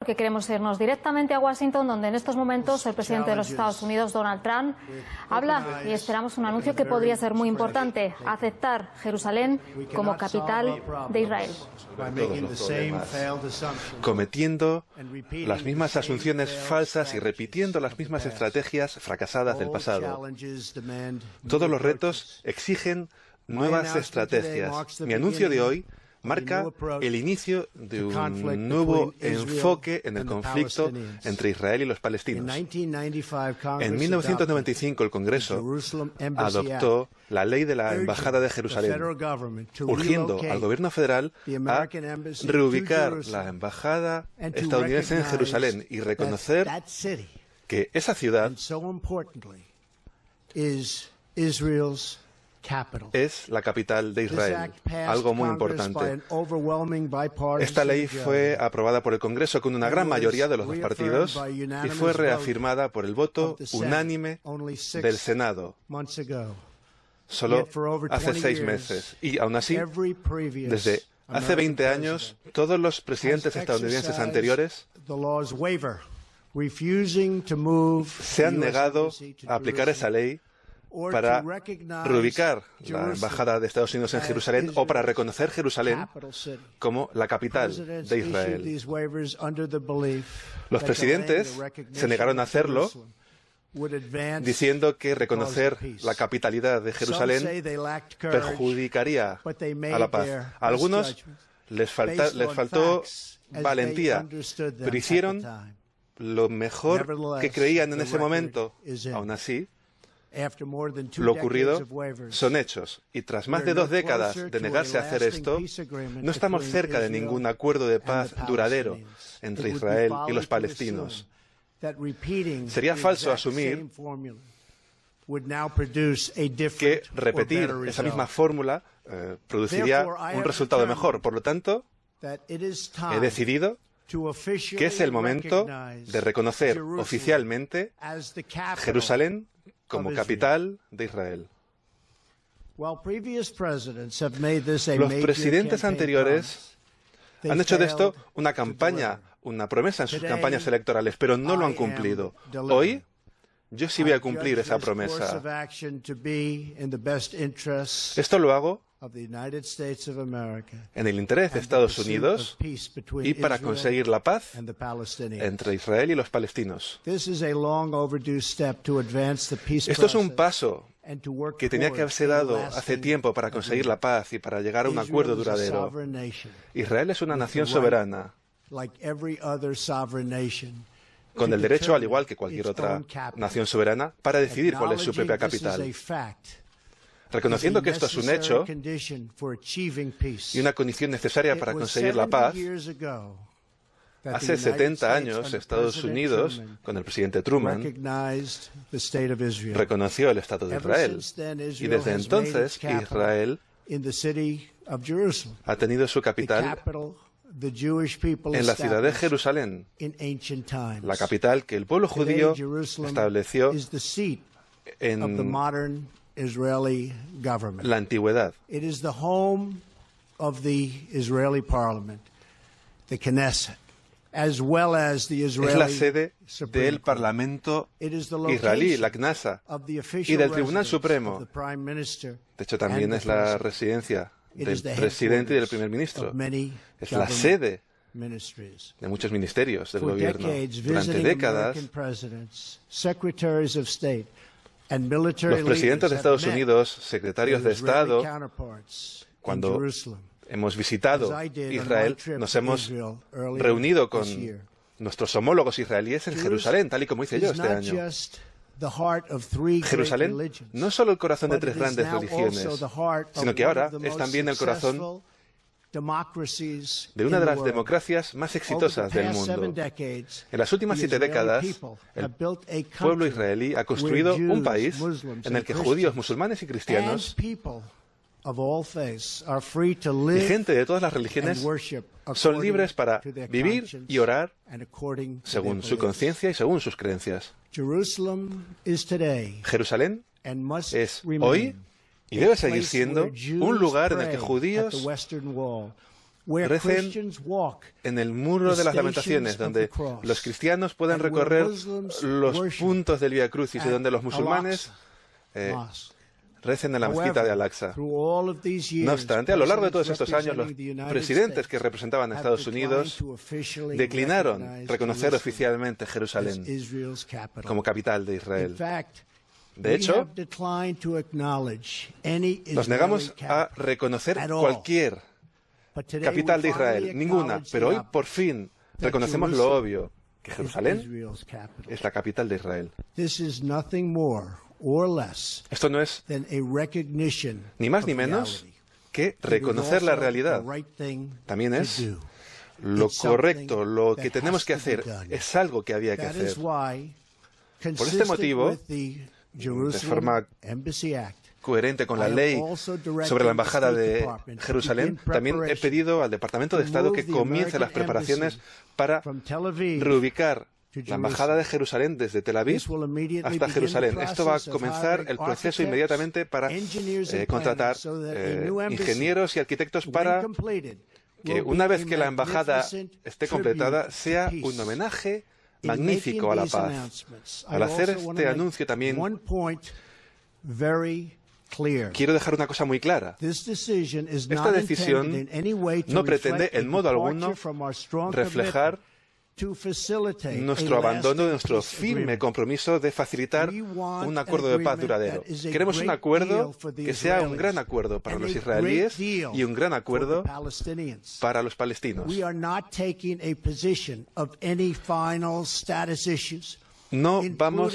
Que queremos irnos directamente a Washington, donde en estos momentos el presidente de los Estados Unidos, Donald Trump, habla y esperamos un anuncio que podría ser muy importante: aceptar Jerusalén como capital de Israel. Cometiendo las mismas asunciones falsas y repitiendo las mismas estrategias fracasadas del pasado. Todos los retos exigen nuevas estrategias. Mi anuncio de hoy marca el inicio de un nuevo enfoque en el conflicto entre Israel y los palestinos. En 1995 el Congreso adoptó la ley de la Embajada de Jerusalén, urgiendo al gobierno federal a reubicar la Embajada estadounidense en Jerusalén y reconocer que esa ciudad es la capital de Israel, algo muy importante. Esta ley fue aprobada por el Congreso con una gran mayoría de los dos partidos y fue reafirmada por el voto unánime del Senado solo hace 6 meses. Y aún así, desde hace 20 años, todos los presidentes estadounidenses anteriores se han negado a aplicar esa ley para reubicar la Embajada de Estados Unidos en Jerusalén o para reconocer Jerusalén como la capital de Israel. Los presidentes se negaron a hacerlo, diciendo que reconocer la capitalidad de Jerusalén perjudicaría a la paz. A algunos les faltó valentía, pero hicieron lo mejor que creían en ese momento. Aún así, lo ocurrido son hechos, y tras más de 2 décadas de negarse a hacer esto, no estamos cerca de ningún acuerdo de paz duradero entre Israel y los palestinos. Sería falso asumir que repetir esa misma fórmula produciría un resultado mejor. Por lo tanto, he decidido que es el momento de reconocer oficialmente Jerusalén como capital de Israel. Los presidentes anteriores han hecho de esto una campaña, una promesa en sus campañas electorales, pero no lo han cumplido. Hoy, yo sí voy a cumplir esa promesa. Esto lo hago en el interés de Estados Unidos y para conseguir la paz entre Israel y los palestinos. Esto es un paso que tenía que haberse dado hace tiempo para conseguir la paz y para llegar a un acuerdo duradero. Israel es una nación soberana, con el derecho, al igual que cualquier otra nación soberana, para decidir cuál es su propia capital. Reconociendo que esto es un hecho y una condición necesaria para conseguir la paz, hace 70 años Estados Unidos, con el presidente Truman, reconoció el Estado de Israel. Y desde entonces Israel ha tenido su capital en la ciudad de Jerusalén, la capital que el pueblo judío estableció en la antigüedad. Es la sede del Parlamento israelí, la Knesset, y del Tribunal Supremo. De hecho, también es la residencia del presidente y del primer ministro. Es la sede de muchos ministerios del gobierno. Durante décadas, los presidentes de Estados Unidos, secretarios de Estado, cuando hemos visitado Israel, nos hemos reunido con nuestros homólogos israelíes en Jerusalén, tal y como hice yo este año. Jerusalén no es solo el corazón de 3 grandes religiones, sino que ahora es también el corazón de una de las democracias más exitosas del mundo. En las últimas 7 décadas, el pueblo israelí ha construido un país en el que judíos, musulmanes y cristianos y gente de todas las religiones son libres para vivir y orar según su conciencia y según sus creencias. Jerusalén es hoy y debe seguir siendo un lugar en el que judíos recen en el muro de las lamentaciones, donde los cristianos pueden recorrer los puntos del Vía Crucis y donde los musulmanes recen en la mezquita de Al-Aqsa. No obstante, a lo largo de todos estos años, los presidentes que representaban a Estados Unidos declinaron reconocer oficialmente Jerusalén como capital de Israel. De hecho, nos negamos a reconocer cualquier capital de Israel, ninguna, pero hoy por fin reconocemos lo obvio, que Jerusalén es la capital de Israel. Esto no es ni más ni menos que reconocer la realidad. También es lo correcto, lo que tenemos que hacer, es algo que había que hacer. Por este motivo, de forma coherente con la ley sobre la Embajada de Jerusalén, también he pedido al Departamento de Estado que comience las preparaciones para reubicar la Embajada de Jerusalén desde Tel Aviv hasta Jerusalén. Esto va a comenzar el proceso inmediatamente para contratar ingenieros y arquitectos para que una vez que la embajada esté completada sea un homenaje magnífico a la paz. Al hacer este anuncio también quiero dejar una cosa muy clara. Esta decisión no pretende en modo alguno reflejar nuestro abandono, nuestro firme compromiso de facilitar un acuerdo de paz duradero. Queremos un acuerdo que sea un gran acuerdo para los israelíes y un gran acuerdo para los palestinos. No vamos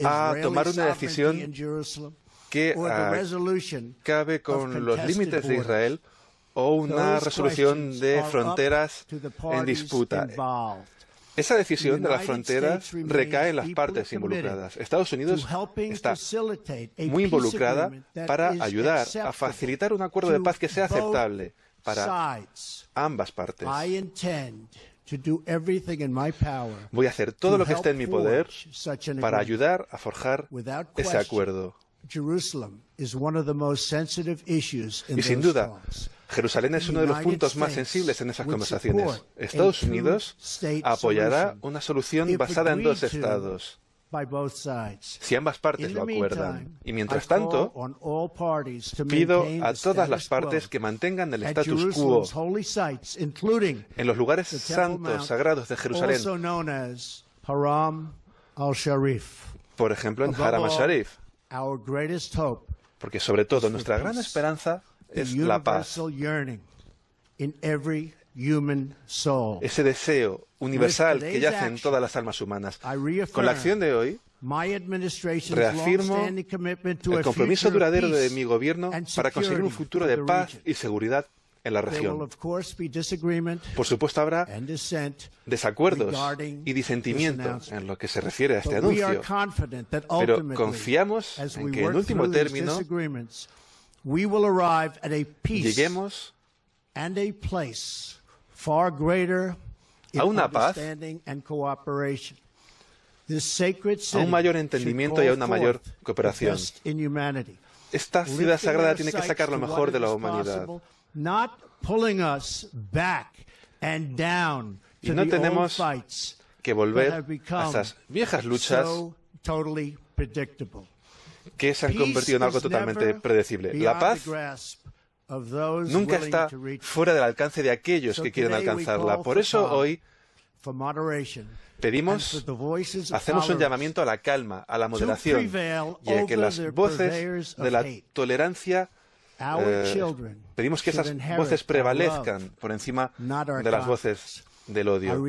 a tomar una decisión que acabe con los límites de Israel o una resolución de fronteras en disputa. Esa decisión de las fronteras recae en las partes involucradas. Estados Unidos está muy involucrada para ayudar a facilitar un acuerdo de paz que sea aceptable para ambas partes. Voy a hacer todo lo que esté en mi poder para ayudar a forjar ese acuerdo. Y sin duda, Jerusalén es uno de los puntos más sensibles en esas conversaciones. Estados Unidos apoyará una solución basada en dos estados, si ambas partes lo acuerdan. Y mientras tanto, pido a todas las partes que mantengan el status quo en los lugares santos, sagrados de Jerusalén, por ejemplo en Haram al-Sharif, porque sobre todo nuestra gran esperanza es la paz. Ese deseo universal que yace en todas las almas humanas. Con la acción de hoy, reafirmo el compromiso duradero de mi gobierno para conseguir un futuro de paz y seguridad en la región. Por supuesto, habrá desacuerdos y disentimientos en lo que se refiere a este anuncio, pero confiamos en que, en último término, lleguemos a una paz, a un mayor entendimiento y a una mayor cooperación. Esta ciudad sagrada tiene que sacar lo mejor de la humanidad. Y no tenemos que volver a esas viejas luchas que se han convertido en algo totalmente predecible. La paz nunca está fuera del alcance de aquellos que quieren alcanzarla. Por eso hoy hacemos un llamamiento a la calma, a la moderación y a que las voces de la tolerancia, pedimos que esas voces prevalezcan por encima de las voces del odio.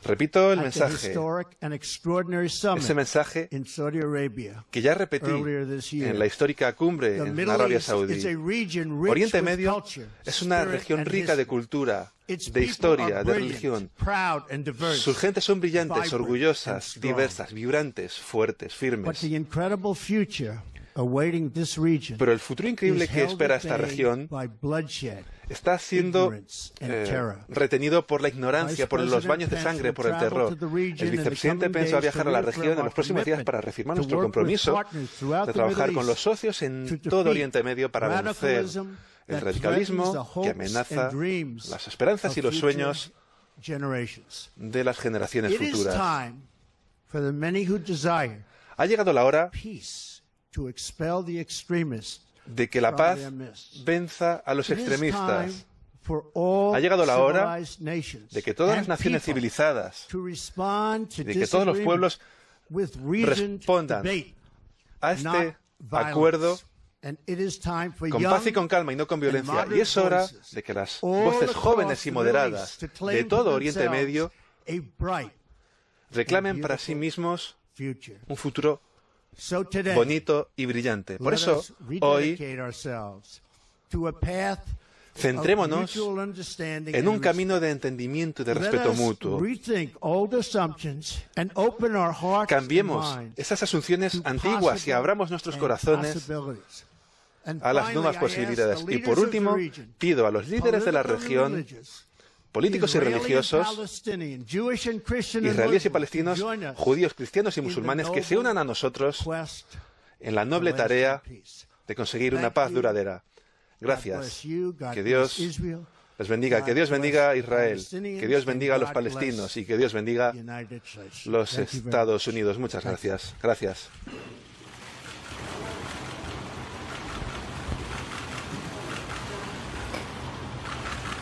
Repito el mensaje, ese mensaje que ya repetí en la histórica cumbre en Arabia Saudí. Oriente Medio es una región rica de cultura, de historia, de religión. Sus gentes son brillantes, orgullosas, diversas, vibrantes, fuertes, firmes. Pero el futuro increíble que espera esta región está siendo retenido por la ignorancia, por los baños de sangre, por el terror. El vicepresidente Pence va a viajar a la región en los próximos días para reafirmar nuestro compromiso de trabajar con los socios en todo Oriente Medio para vencer el radicalismo que amenaza las esperanzas y los sueños de las generaciones futuras. Ha llegado la hora de que la paz venza a los extremistas. Ha llegado la hora de que todas las naciones civilizadas, de que todos los pueblos respondan a este acuerdo con paz y con calma y no con violencia. Y es hora de que las voces jóvenes y moderadas de todo Oriente Medio reclamen para sí mismos un futuro bonito y brillante. Por eso, hoy, centrémonos en un camino de entendimiento y de respeto mutuo. Cambiemos esas asunciones antiguas y abramos nuestros corazones a las nuevas posibilidades. Y por último, pido a los líderes de la región, políticos y religiosos, israelíes y palestinos, judíos, cristianos y musulmanes, que se unan a nosotros en la noble tarea de conseguir una paz duradera. Gracias. Que Dios les bendiga. Que Dios bendiga a Israel. Que Dios bendiga a los palestinos y que Dios bendiga los Estados Unidos. Muchas gracias. Gracias.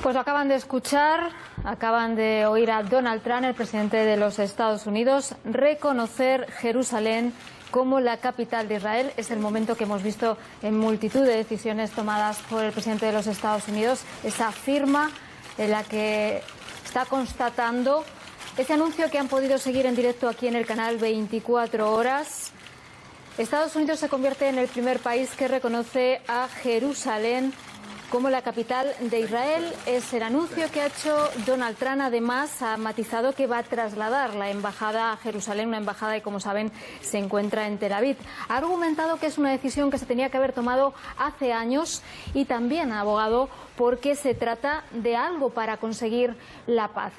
Pues lo acaban de escuchar, acaban de oír a Donald Trump, el presidente de los Estados Unidos, reconocer Jerusalén como la capital de Israel. Es el momento que hemos visto en multitud de decisiones tomadas por el presidente de los Estados Unidos, esa firma en la que está constatando ese anuncio que han podido seguir en directo aquí en el canal 24 horas. Estados Unidos se convierte en el primer país que reconoce a Jerusalén como la capital de Israel. Es el anuncio que ha hecho Donald Trump. Además, ha matizado que va a trasladar la embajada a Jerusalén, una embajada que, como saben, se encuentra en Tel Aviv. Ha argumentado que es una decisión que se tenía que haber tomado hace años y también ha abogado porque se trata de algo para conseguir la paz.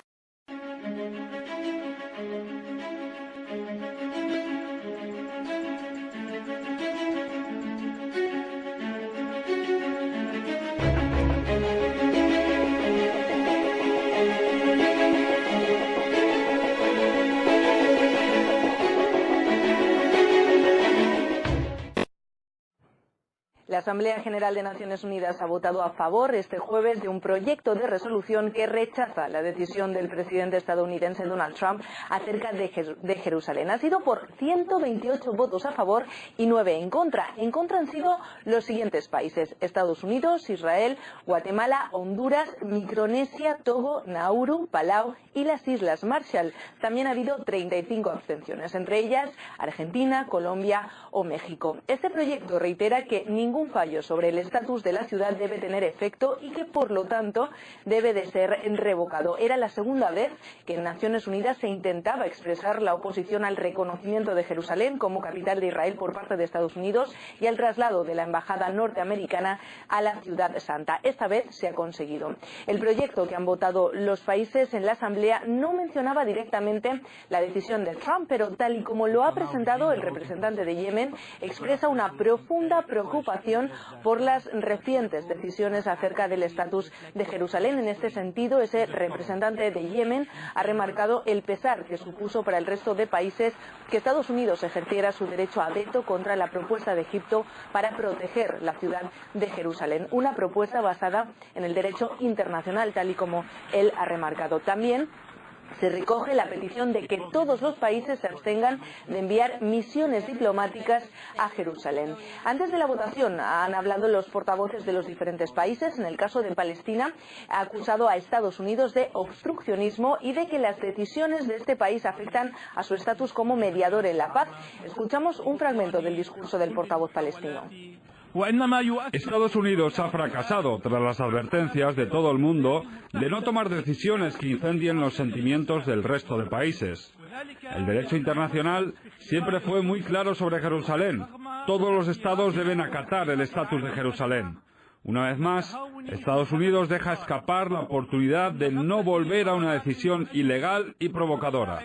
La Asamblea General de Naciones Unidas ha votado a favor este jueves de un proyecto de resolución que rechaza la decisión del presidente estadounidense Donald Trump acerca de Jerusalén. Ha sido por 128 votos a favor y 9 en contra. En contra han sido los siguientes países: Estados Unidos, Israel, Guatemala, Honduras, Micronesia, Togo, Nauru, Palau y las Islas Marshall. También ha habido 35 abstenciones, entre ellas Argentina, Colombia o México. Este proyecto reitera que ningún fallo sobre el estatus de la ciudad debe tener efecto y que, por lo tanto, debe de ser revocado. Era la segunda vez que en Naciones Unidas se intentaba expresar la oposición al reconocimiento de Jerusalén como capital de Israel por parte de Estados Unidos y al traslado de la embajada norteamericana a la Ciudad Santa. Esta vez se ha conseguido. El proyecto que han votado los países en la Asamblea no mencionaba directamente la decisión de Trump, pero tal y como lo ha presentado el representante de Yemen, expresa una profunda preocupación por las recientes decisiones acerca del estatus de Jerusalén. En este sentido, ese representante de Yemen ha remarcado el pesar que supuso para el resto de países que Estados Unidos ejerciera su derecho a veto contra la propuesta de Egipto para proteger la ciudad de Jerusalén. Una propuesta basada en el derecho internacional, tal y como él ha remarcado. También se recoge la petición de que todos los países se abstengan de enviar misiones diplomáticas a Jerusalén. Antes de la votación han hablado los portavoces de los diferentes países. En el caso de Palestina, ha acusado a Estados Unidos de obstruccionismo y de que las decisiones de este país afectan a su estatus como mediador en la paz. Escuchamos un fragmento del discurso del portavoz palestino. Estados Unidos ha fracasado tras las advertencias de todo el mundo de no tomar decisiones que incendien los sentimientos del resto de países. El derecho internacional siempre fue muy claro sobre Jerusalén. Todos los estados deben acatar el estatus de Jerusalén. Una vez más, Estados Unidos deja escapar la oportunidad de no volver a una decisión ilegal y provocadora.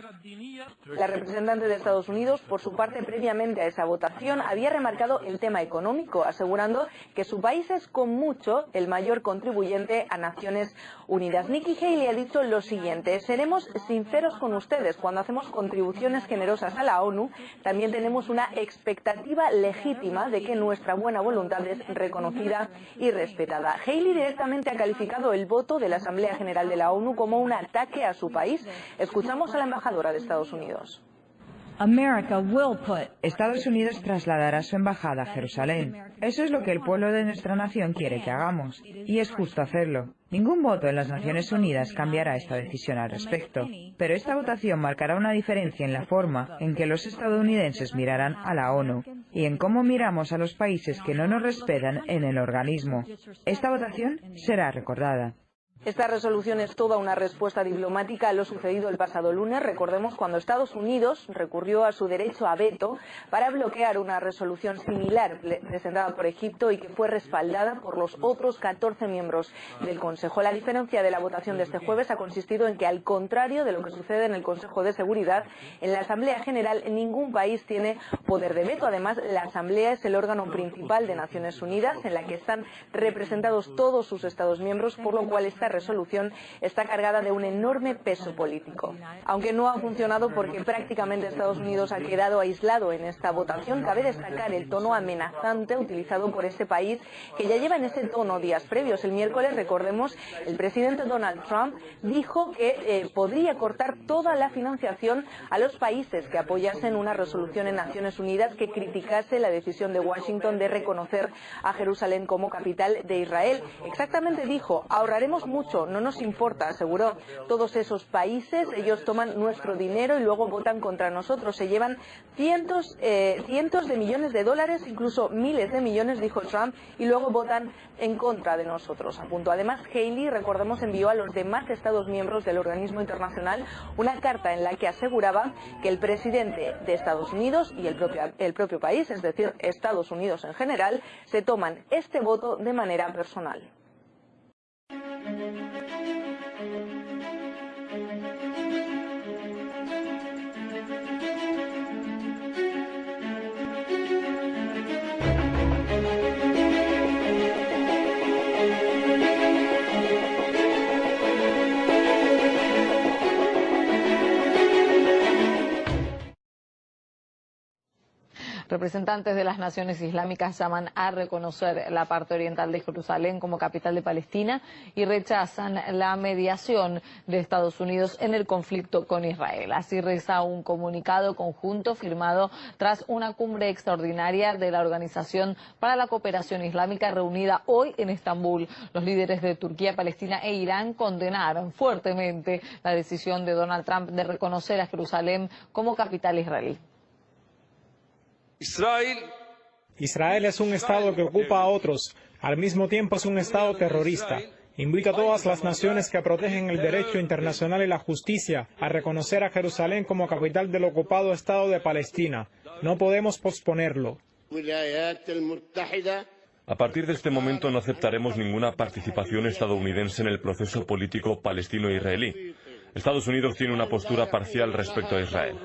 La representante de Estados Unidos, por su parte, previamente a esa votación, había remarcado el tema económico, asegurando que su país es con mucho el mayor contribuyente a Naciones Unidas. Nikki Haley ha dicho lo siguiente: seremos sinceros con ustedes, cuando hacemos contribuciones generosas a la ONU, también tenemos una expectativa legítima de que nuestra buena voluntad es reconocida y respetada. Haley directamente ha calificado el voto de la Asamblea General de la ONU como un ataque a su país. Escuchamos a la embajadora de Estados Unidos. Estados Unidos trasladará su embajada a Jerusalén. Eso es lo que el pueblo de nuestra nación quiere que hagamos, y es justo hacerlo. Ningún voto en las Naciones Unidas cambiará esta decisión al respecto, pero esta votación marcará una diferencia en la forma en que los estadounidenses mirarán a la ONU y en cómo miramos a los países que no nos respetan en el organismo. Esta votación será recordada. Esta resolución es toda una respuesta diplomática a lo sucedido el pasado lunes. Recordemos cuando Estados Unidos recurrió a su derecho a veto para bloquear una resolución similar presentada por Egipto y que fue respaldada por los otros 14 miembros del Consejo. La diferencia de la votación de este jueves ha consistido en que, al contrario de lo que sucede en el Consejo de Seguridad, en la Asamblea General ningún país tiene poder de veto. Además, la Asamblea es el órgano principal de Naciones Unidas, en la que están representados todos sus Estados miembros, por lo cual esta resolución está cargada de un enorme peso político. Aunque no ha funcionado porque prácticamente Estados Unidos ha quedado aislado en esta votación, cabe destacar el tono amenazante utilizado por este país, que ya lleva en ese tono días previos. El miércoles, recordemos, el presidente Donald Trump dijo que podría cortar toda la financiación a los países que apoyasen una resolución en Naciones Unidas que criticase la decisión de Washington de reconocer a Jerusalén como capital de Israel. Exactamente dijo: ahorraremos mucho, no nos importa, aseguró. Todos esos países, ellos toman nuestro dinero y luego votan contra nosotros. Se llevan cientos de millones de dólares, incluso miles de millones, dijo Trump, y luego votan en contra de nosotros, apuntó. Además, Haley, recordemos, envió a los demás Estados miembros del organismo internacional una carta en la que aseguraba que el presidente de Estados Unidos y el propio país, es decir, Estados Unidos en general, se toman este voto de manera personal. Representantes de las naciones islámicas llaman a reconocer la parte oriental de Jerusalén como capital de Palestina y rechazan la mediación de Estados Unidos en el conflicto con Israel. Así reza un comunicado conjunto firmado tras una cumbre extraordinaria de la Organización para la Cooperación Islámica reunida hoy en Estambul. Los líderes de Turquía, Palestina e Irán condenaron fuertemente la decisión de Donald Trump de reconocer a Jerusalén como capital israelí. Israel es un Estado que ocupa a otros. Al mismo tiempo es un Estado terrorista. Invito a todas las naciones que protegen el derecho internacional y la justicia a reconocer a Jerusalén como capital del ocupado Estado de Palestina. No podemos posponerlo. A partir de este momento no aceptaremos ninguna participación estadounidense en el proceso político palestino-israelí. Estados Unidos tiene una postura parcial respecto a Israel.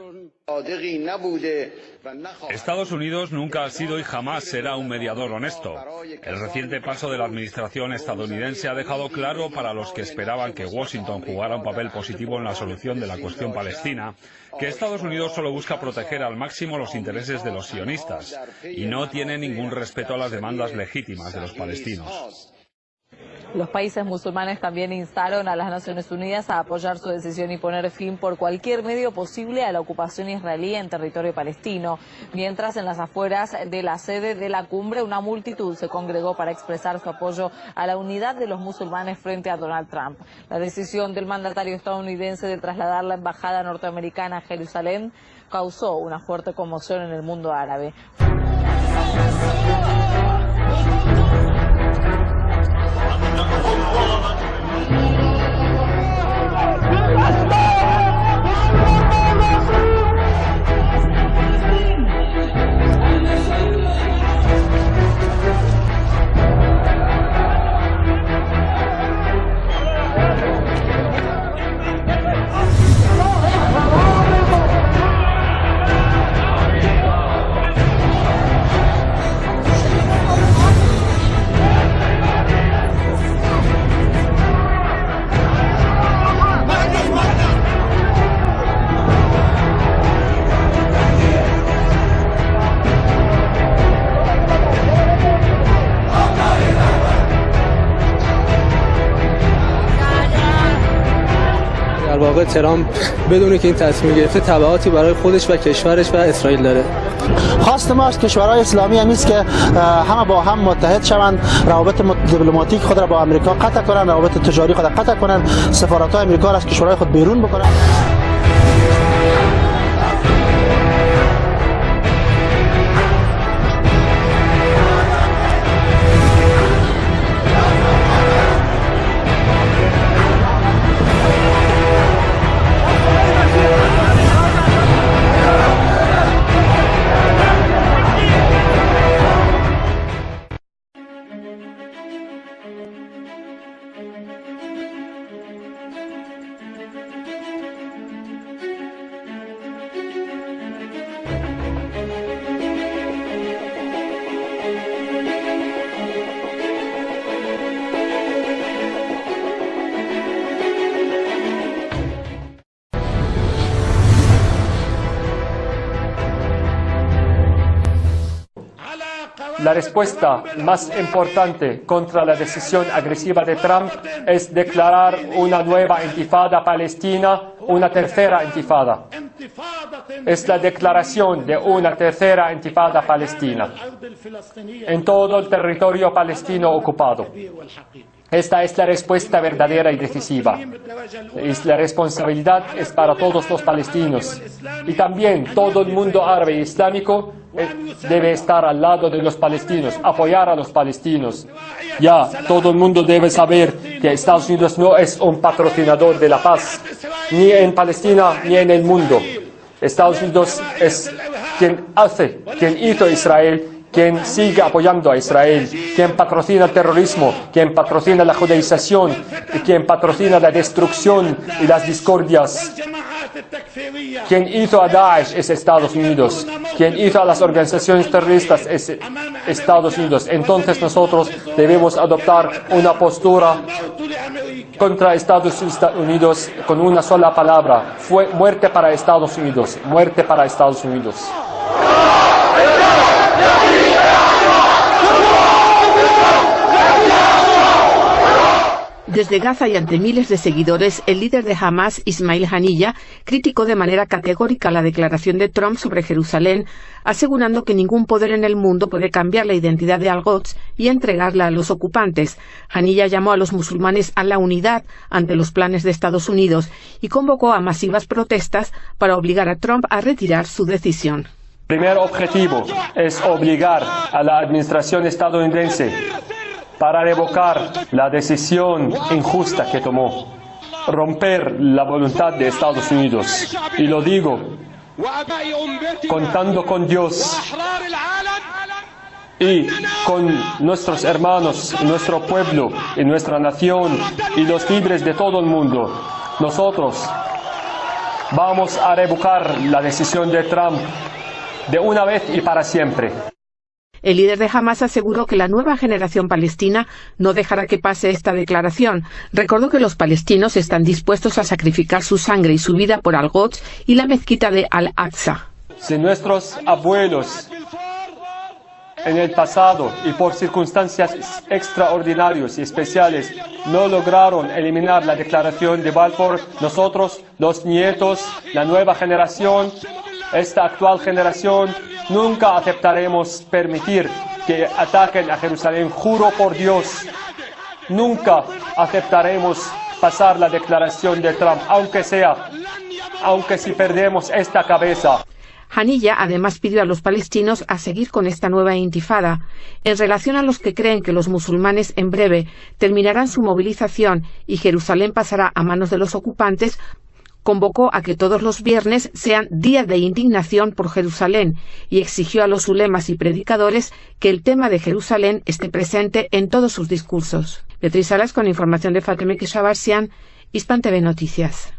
Estados Unidos nunca ha sido y jamás será un mediador honesto. El reciente paso de la administración estadounidense ha dejado claro para los que esperaban que Washington jugara un papel positivo en la solución de la cuestión palestina, que Estados Unidos solo busca proteger al máximo los intereses de los sionistas y no tiene ningún respeto a las demandas legítimas de los palestinos. Los países musulmanes también instaron a las Naciones Unidas a apoyar su decisión y poner fin por cualquier medio posible a la ocupación israelí en territorio palestino. Mientras, en las afueras de la sede de la cumbre, una multitud se congregó para expresar su apoyo a la unidad de los musulmanes frente a Donald Trump. La decisión del mandatario estadounidense de trasladar la embajada norteamericana a Jerusalén causó una fuerte conmoción en el mundo árabe. آقای ترامپ بدونه که این تصمیم گرفته تبعاتی برای خودش و کشورش و اسرائیل داره. خواست ما از کشورهای اسلامی است که همه با هم متحد شوند، روابط دیپلماتیک خود را با آمریکا قطع کنند، روابط تجاری خود را قطع کنند، سفارت‌های آمریکا را از کشورهای خود بیرون بکنند. La respuesta más importante contra la decisión agresiva de Trump es declarar una nueva intifada palestina, una tercera intifada. Es la declaración de una tercera intifada palestina en todo el territorio palestino ocupado. Esta es la respuesta verdadera y decisiva. La responsabilidad es para todos los palestinos. Y también todo el mundo árabe y islámico debe estar al lado de los palestinos, apoyar a los palestinos. Ya todo el mundo debe saber que Estados Unidos no es un patrocinador de la paz, ni en Palestina ni en el mundo. Estados Unidos es quien hizo Israel, quien sigue apoyando a Israel, quien patrocina el terrorismo, quien patrocina la judaización, y quien patrocina la destrucción y las discordias. Quien hizo a Daesh es Estados Unidos, quien hizo a las organizaciones terroristas es Estados Unidos. Entonces nosotros debemos adoptar una postura contra Estados Unidos con una sola palabra: muerte para Estados Unidos, muerte para Estados Unidos. Desde Gaza y ante miles de seguidores, el líder de Hamas, Ismail Haniyeh, criticó de manera categórica la declaración de Trump sobre Jerusalén, asegurando que ningún poder en el mundo puede cambiar la identidad de Al-Quds y entregarla a los ocupantes. Haniyeh llamó a los musulmanes a la unidad ante los planes de Estados Unidos y convocó a masivas protestas para obligar a Trump a retirar su decisión. El primer objetivo es obligar a la administración estadounidense para revocar la decisión injusta que tomó, romper la voluntad de Estados Unidos. Y lo digo contando con Dios y con nuestros hermanos, nuestro pueblo y nuestra nación y los líderes de todo el mundo. Nosotros vamos a revocar la decisión de Trump de una vez y para siempre. El líder de Hamas aseguró que la nueva generación palestina no dejará que pase esta declaración. Recordó que los palestinos están dispuestos a sacrificar su sangre y su vida por Al-Quds y la mezquita de Al-Aqsa. Si nuestros abuelos en el pasado y por circunstancias extraordinarias y especiales no lograron eliminar la declaración de Balfour, nosotros, los nietos, la nueva generación, esta actual generación, nunca aceptaremos permitir que ataquen a Jerusalén. Juro por Dios, nunca aceptaremos pasar la declaración de Trump, aunque si perdemos esta cabeza. Haniyeh además pidió a los palestinos a seguir con esta nueva intifada. En relación a los que creen que los musulmanes en breve terminarán su movilización y Jerusalén pasará a manos de los ocupantes, convocó a que todos los viernes sean días de indignación por Jerusalén y exigió a los ulemas y predicadores que el tema de Jerusalén esté presente en todos sus discursos. Beatriz Salas con información de Fateme Keshavarsian, Hispan TV Noticias.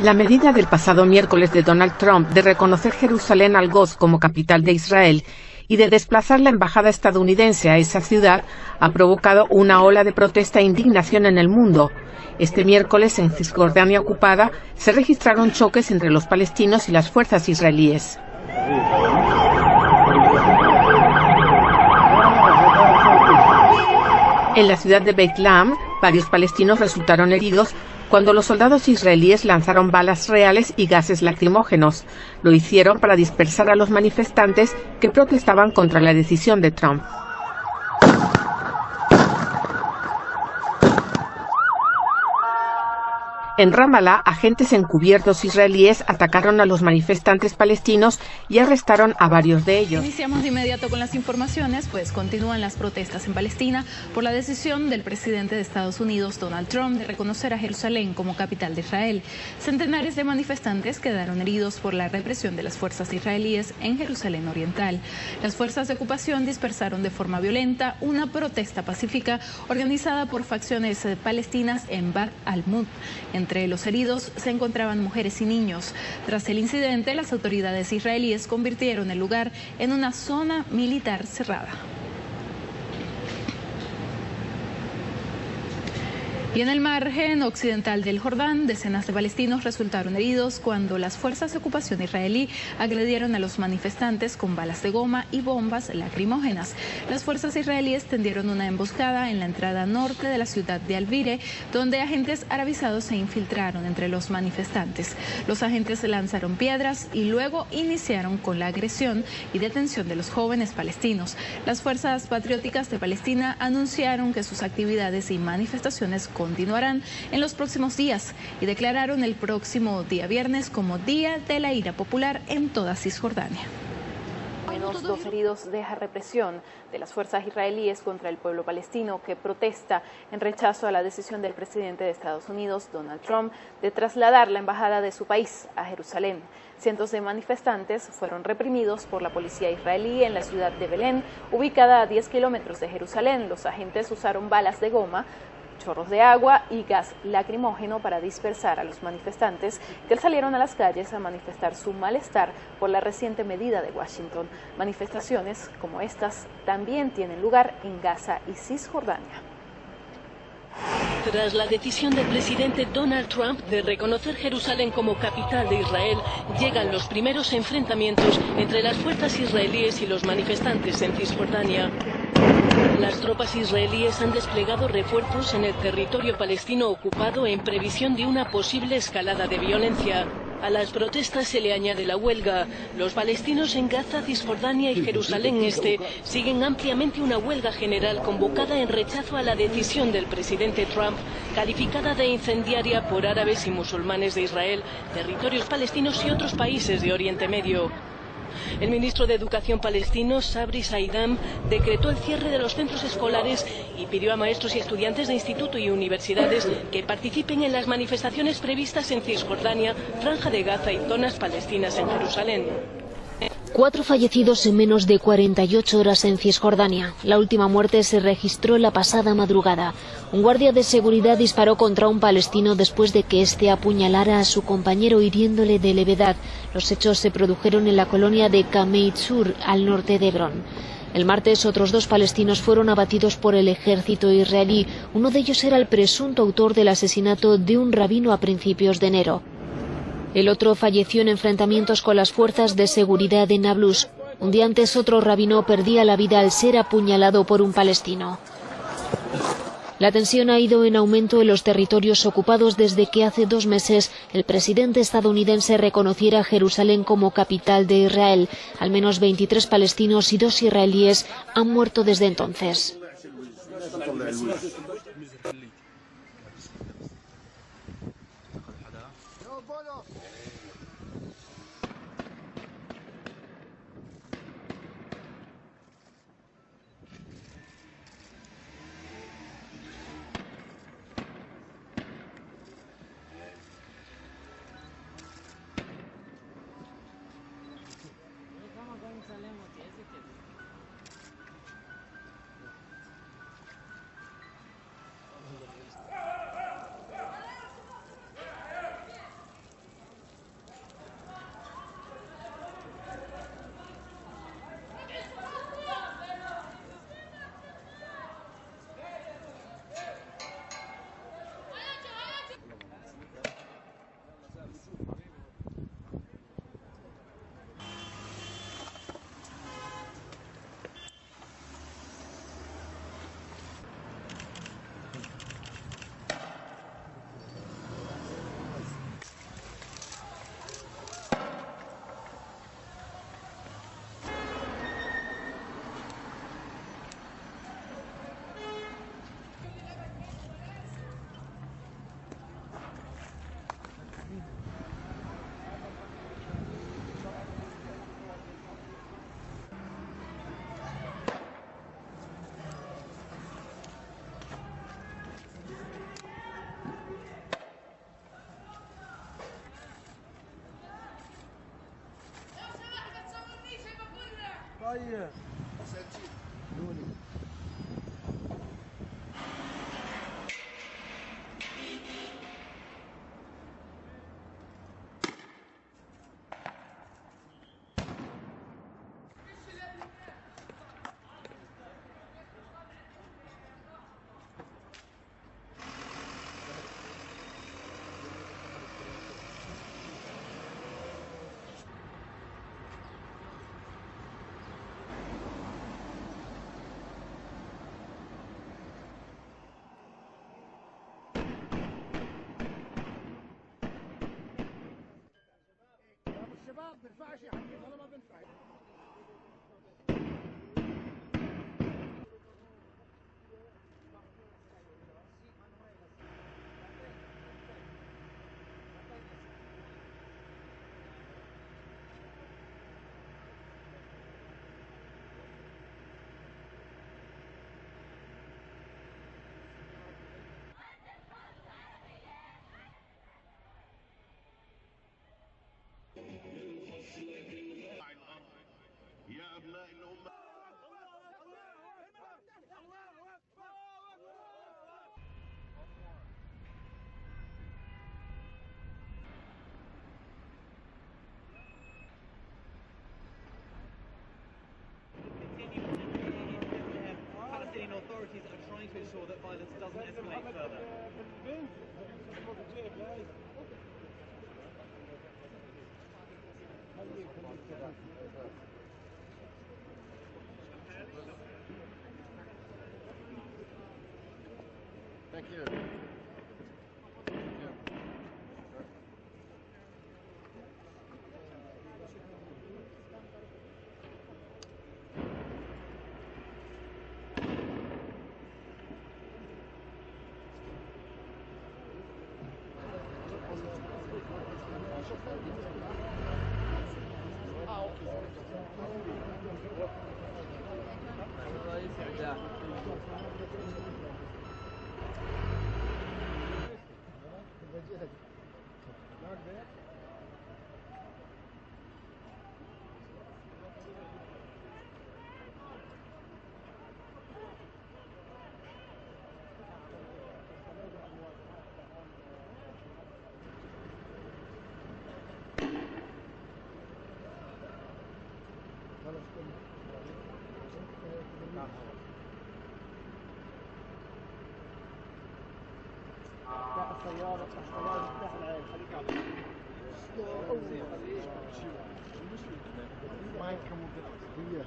La medida del pasado miércoles de Donald Trump de reconocer Jerusalén al Goz como capital de Israel y de desplazar la embajada estadounidense a esa ciudad ha provocado una ola de protesta e indignación en el mundo. Este miércoles, en Cisjordania ocupada, se registraron choques entre los palestinos y las fuerzas israelíes. En la ciudad de Beit Lahem, varios palestinos resultaron heridos cuando los soldados israelíes lanzaron balas reales y gases lacrimógenos. Lo hicieron para dispersar a los manifestantes que protestaban contra la decisión de Trump. En Ramallah, agentes encubiertos israelíes atacaron a los manifestantes palestinos y arrestaron a varios de ellos. Iniciamos de inmediato con las informaciones, pues continúan las protestas en Palestina por la decisión del presidente de Estados Unidos, Donald Trump, de reconocer a Jerusalén como capital de Israel. Centenares de manifestantes quedaron heridos por la represión de las fuerzas israelíes en Jerusalén Oriental. Las fuerzas de ocupación dispersaron de forma violenta una protesta pacífica organizada por facciones palestinas en Bab al-Mund. Entre los heridos se encontraban mujeres y niños. Tras el incidente, las autoridades israelíes convirtieron el lugar en una zona militar cerrada. Y en el margen occidental del Jordán, decenas de palestinos resultaron heridos cuando las fuerzas de ocupación israelí agredieron a los manifestantes con balas de goma y bombas lacrimógenas. Las fuerzas israelíes tendieron una emboscada en la entrada norte de la ciudad de Al-Bire, donde agentes arabizados se infiltraron entre los manifestantes. Los agentes lanzaron piedras y luego iniciaron con la agresión y detención de los jóvenes palestinos. Las fuerzas patrióticas de Palestina anunciaron que sus actividades y manifestaciones continuarán en los próximos días y declararon el próximo día viernes como Día de la Ira Popular en toda Cisjordania. Menos 2 heridos deja represión de las fuerzas israelíes contra el pueblo palestino que protesta en rechazo a la decisión del presidente de Estados Unidos, Donald Trump, de trasladar la embajada de su país a Jerusalén. Cientos de manifestantes fueron reprimidos por la policía israelí en la ciudad de Belén, ubicada a 10 kilómetros de Jerusalén. Los agentes usaron balas de goma, chorros de agua y gas lacrimógeno para dispersar a los manifestantes que salieron a las calles a manifestar su malestar por la reciente medida de Washington. Manifestaciones como estas también tienen lugar en Gaza y Cisjordania. Tras la decisión del presidente Donald Trump de reconocer Jerusalén como capital de Israel, llegan los primeros enfrentamientos entre las fuerzas israelíes y los manifestantes en Cisjordania. Las tropas israelíes han desplegado refuerzos en el territorio palestino ocupado en previsión de una posible escalada de violencia. A las protestas se le añade la huelga. Los palestinos en Gaza, Cisjordania y Jerusalén Este siguen ampliamente una huelga general convocada en rechazo a la decisión del presidente Trump, calificada de incendiaria por árabes y musulmanes de Israel, territorios palestinos y otros países de Oriente Medio. El ministro de Educación palestino, Sabri Saidam, decretó el cierre de los centros escolares y pidió a maestros y estudiantes de instituto y universidades que participen en las manifestaciones previstas en Cisjordania, Franja de Gaza y zonas palestinas en Jerusalén. 4 fallecidos en menos de 48 horas en Cisjordania. La última muerte se registró la pasada madrugada. Un guardia de seguridad disparó contra un palestino después de que éste apuñalara a su compañero hiriéndole de levedad. Los hechos se produjeron en la colonia de Kameit Sur, al norte de Hebrón. El martes, otros 2 palestinos fueron abatidos por el ejército israelí. Uno de ellos era el presunto autor del asesinato de un rabino a principios de enero. El otro falleció en enfrentamientos con las fuerzas de seguridad de Nablus. Un día antes, otro rabino perdía la vida al ser apuñalado por un palestino. La tensión ha ido en aumento en los territorios ocupados desde que hace 2 meses el presidente estadounidense reconociera Jerusalén como capital de Israel. Al menos 23 palestinos y 2 israelíes han muerto desde entonces. Palestinian authorities are trying to ensure that violence doesn't escalate further. Thank you. السيارة تفتح العين خليك على ما يكمل هي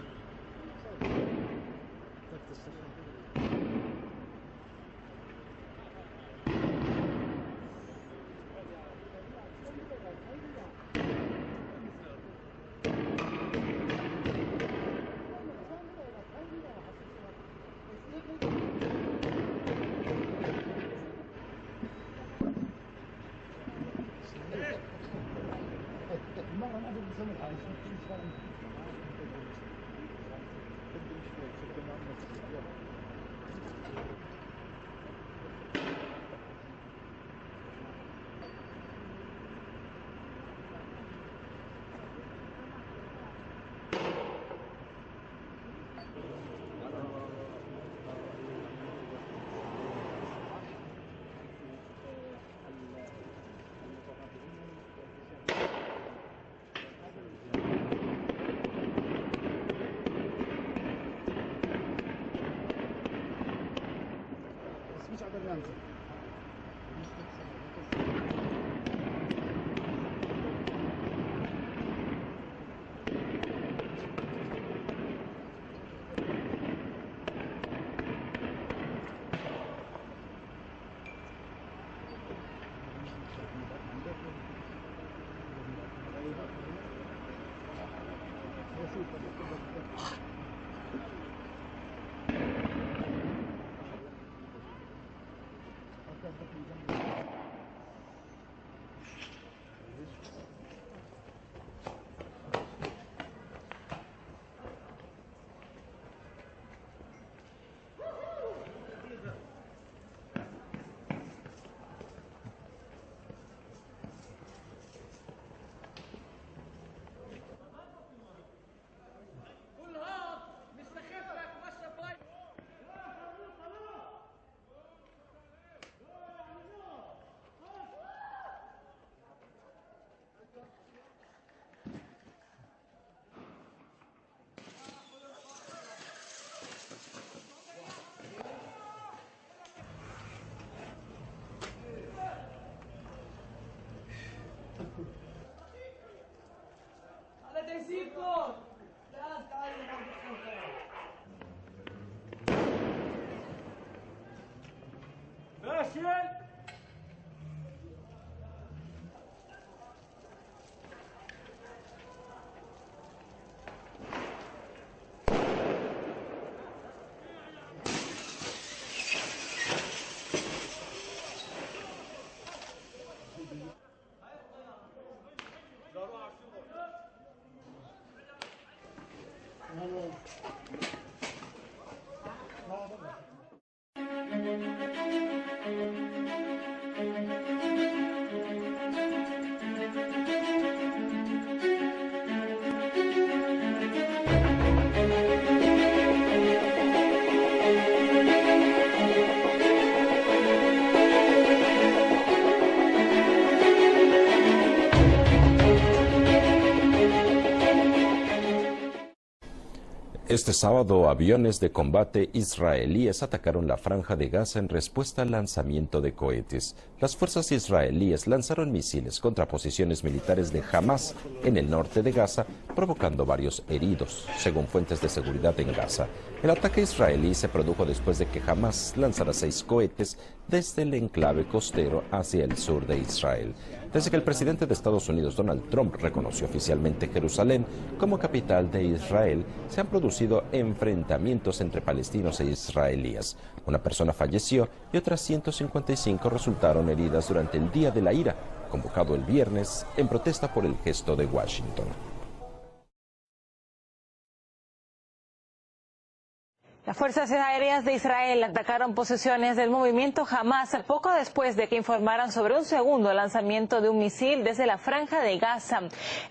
تكت السفر كلها Este sábado, aviones de combate israelíes atacaron la Franja de Gaza en respuesta al lanzamiento de cohetes. Las fuerzas israelíes lanzaron misiles contra posiciones militares de Hamas en el norte de Gaza, provocando varios heridos, según fuentes de seguridad en Gaza. El ataque israelí se produjo después de que Hamas lanzara 6 cohetes desde el enclave costero hacia el sur de Israel. Desde que el presidente de Estados Unidos, Donald Trump, reconoció oficialmente Jerusalén como capital de Israel, se han producido enfrentamientos entre palestinos e israelíes. Una persona falleció y otras 155 resultaron heridas durante el Día de la Ira, convocado el viernes en protesta por el gesto de Washington. Las fuerzas aéreas de Israel atacaron posiciones del movimiento Hamas poco después de que informaran sobre un segundo lanzamiento de un misil desde la Franja de Gaza.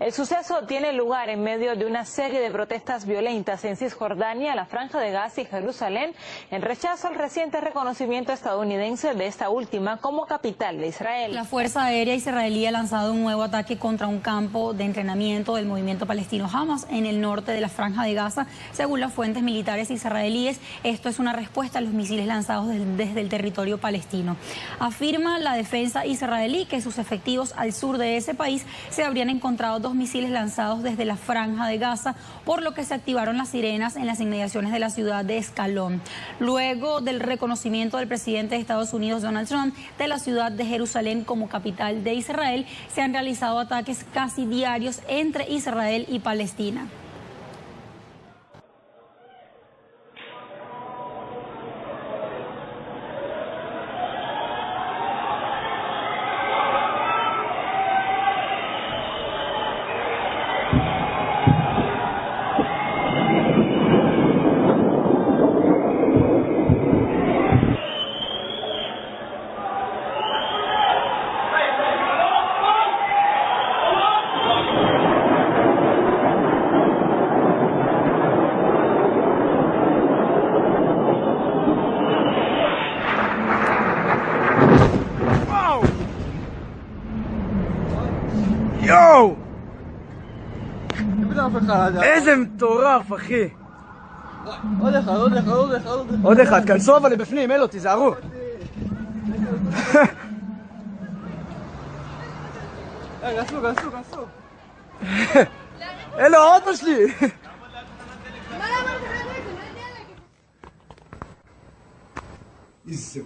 El suceso tiene lugar en medio de una serie de protestas violentas en Cisjordania, la Franja de Gaza y Jerusalén, en rechazo al reciente reconocimiento estadounidense de esta última como capital de Israel. La Fuerza Aérea israelí ha lanzado un nuevo ataque contra un campo de entrenamiento del movimiento palestino Hamas en el norte de la Franja de Gaza, según las fuentes militares israelíes. Esto es una respuesta a los misiles lanzados desde el territorio palestino. Afirma la defensa israelí que sus efectivos al sur de ese país se habrían encontrado 2 misiles lanzados desde la Franja de Gaza, por lo que se activaron las sirenas en las inmediaciones de la ciudad de Escalón. Luego del reconocimiento del presidente de Estados Unidos, Donald Trump, de la ciudad de Jerusalén como capital de Israel, se han realizado ataques casi diarios entre Israel y Palestina. יואו! איזה מטורף, אחי! עוד אחד, עוד אחד, עוד אחד, עוד אחד, כנסו אבל לבפנים, אלו, תיזהרו! כנסו, כנסו, כנסו! אלו, האוטו שלי! איזה